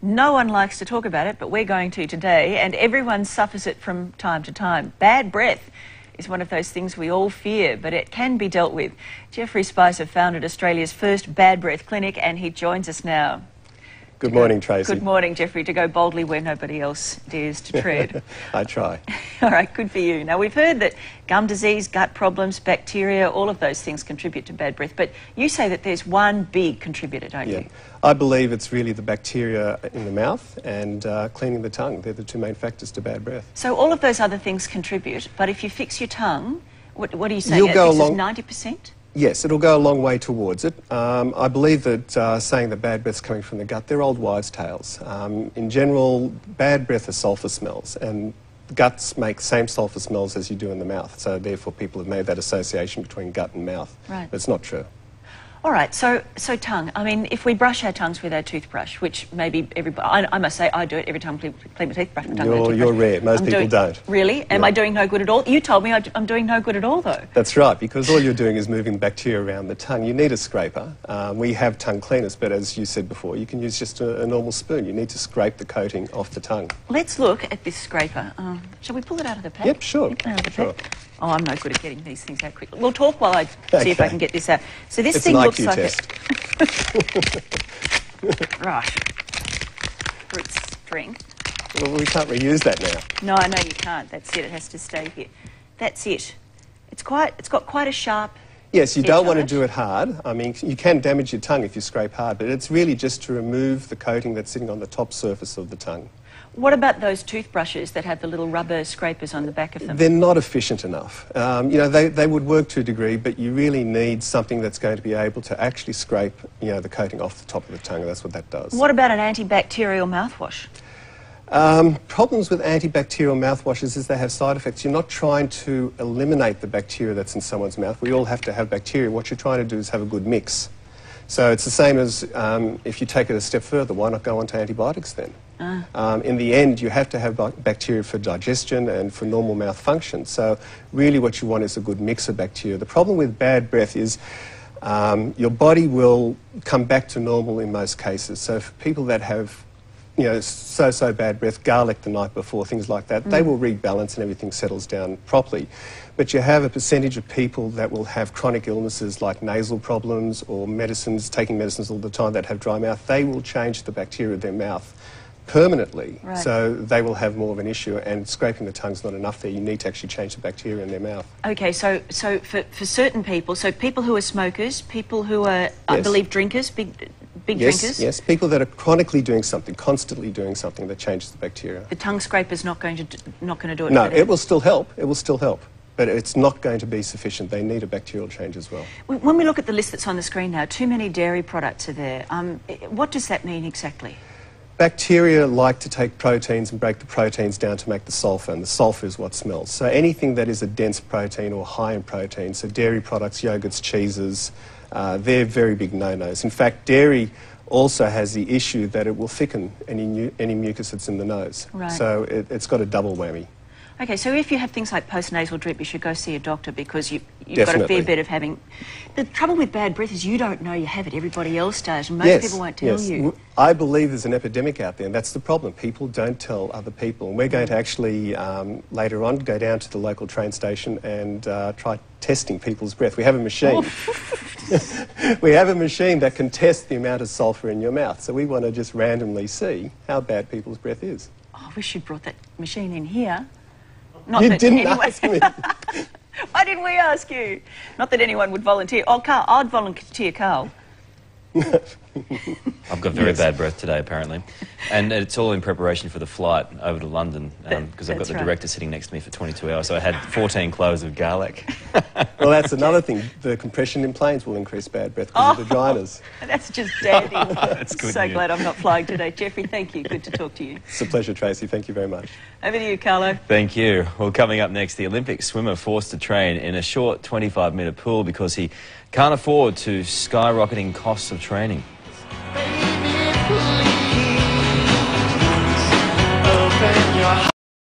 No one likes to talk about it, but we're going to today, and everyone suffers it from time to time. Bad breath is one of those things we all fear, but it can be dealt with. Jeffrey Spicer founded Australia's first bad breath clinic, and he joins us now. Good morning, Tracy. Good morning, Jeffrey, to go boldly where nobody else dares to tread. I try. All right, good for you. Now, we've heard that gum disease, gut problems, bacteria, all of those things contribute to bad breath, but you say that there's one big contributor, don't you? I believe it's really the bacteria in the mouth and cleaning the tongue. They're the two main factors to bad breath. So all of those other things contribute, but if you fix your tongue, what are you saying? You'll go along 90%? Yes, it'll go a long way towards it. I believe that saying that bad breath's coming from the gut, they're old wives' tales. In general, bad breath are sulphur smells, and guts make the same sulphur smells as you do in the mouth. So therefore people have made that association between gut and mouth. Right. But it's not true. All right, so tongue. I mean, if we brush our tongues with our toothbrush, which maybe everybody, I must say I do it every time I clean my teeth, brush my tongue with a toothbrush. You're rare. Most people don't. Really? Am I doing no good at all? You told me I'm doing no good at all, though. That's right, because all you're doing is moving the bacteria around the tongue. You need a scraper. We have tongue cleaners, but as you said before, you can use just a normal spoon. You need to scrape the coating off the tongue. Let's look at this scraper. Shall we pull it out of the pack? Yep, sure. Sure. Oh, I'm no good at getting these things out quickly. We'll talk while I see if I can get this out. So this thing looks like test. Right. Fruit strength. Well, we can't reuse that now. No, I know you can't. That's it. It has to stay here. That's it. It's got quite a sharp. Yes, you don't want to do it hard. I mean, you can damage your tongue if you scrape hard, but it's really just to remove the coating that's sitting on the top surface of the tongue. What about those toothbrushes that have the little rubber scrapers on the back of them? They're not efficient enough. You know, they would work to a degree, but you really need something that's going to be able to actually scrape, the coating off the top of the tongue. That's what that does. What about an antibacterial mouthwash? Problems with antibacterial mouthwashes is they have side effects. You're not trying to eliminate the bacteria that's in someone's mouth. We all have to have bacteria. What you're trying to do is have a good mix. So it's the same as if you take it a step further, why not go on to antibiotics then? In the end, you have to have bacteria for digestion and for normal mouth function. So really what you want is a good mix of bacteria. The problem with bad breath is your body will come back to normal in most cases. So for people that have so bad breath, garlic the night before, things like that, they will rebalance and everything settles down properly. But you have a percentage of people that will have chronic illnesses like nasal problems or taking medicines all the time that have dry mouth. They will change the bacteria of their mouth permanently, so they will have more of an issue, and scraping the tongue's not enough there. You need to actually change the bacteria in their mouth. Okay, so for certain people, so people who are smokers, people who are, I believe, drinkers, big drinkers? Yes, people that are chronically doing something, constantly doing something that changes the bacteria. The tongue scraper's not going to do it? No, it will still help. It will still help. But it's not going to be sufficient. They need a bacterial change as well. When we look at the list that's on the screen now, too many dairy products are there. What does that mean exactly? Bacteria like to take proteins and break the proteins down to make the sulphur, and the sulphur is what smells. So anything that is a dense protein or high in protein, so dairy products, yogurts, cheeses, they're very big no-nos. In fact, dairy also has the issue that it will thicken any mucus that's in the nose. Right. So it's got a double whammy. Okay, so if you have things like postnasal drip, you should go see a doctor because you've got a fair bit of having... The trouble with bad breath is you don't know you have it, everybody else does, and most people won't tell you. I believe there's an epidemic out there, and that's the problem. People don't tell other people. And we're going to actually, later on, go down to the local train station and try testing people's breath. We have a machine. We have a machine that can test the amount of sulphur in your mouth, so we want to just randomly see how bad people's breath is. Oh, I wish you'd brought that machine in here. You didn't ask me. Why didn't we ask you? Not that anyone would volunteer. Oh, Carl, I'd volunteer, Carl. I've got very bad breath today, apparently. And it's all in preparation for the flight over to London, because I've got the director sitting next to me for 22 hours, so I had 14 cloves of garlic. Well, that's another thing. The compression in planes will increase bad breath because of the dryness. That's just dandy. That's good So news. glad I'm not flying today. Jeffrey, thank you. Good to talk to you. It's a pleasure, Tracy. Thank you very much. Over to you, Carlo. Thank you. Well, coming up next, the Olympic swimmer forced to train in a short 25-metre pool because he can't afford to skyrocketing costs of training.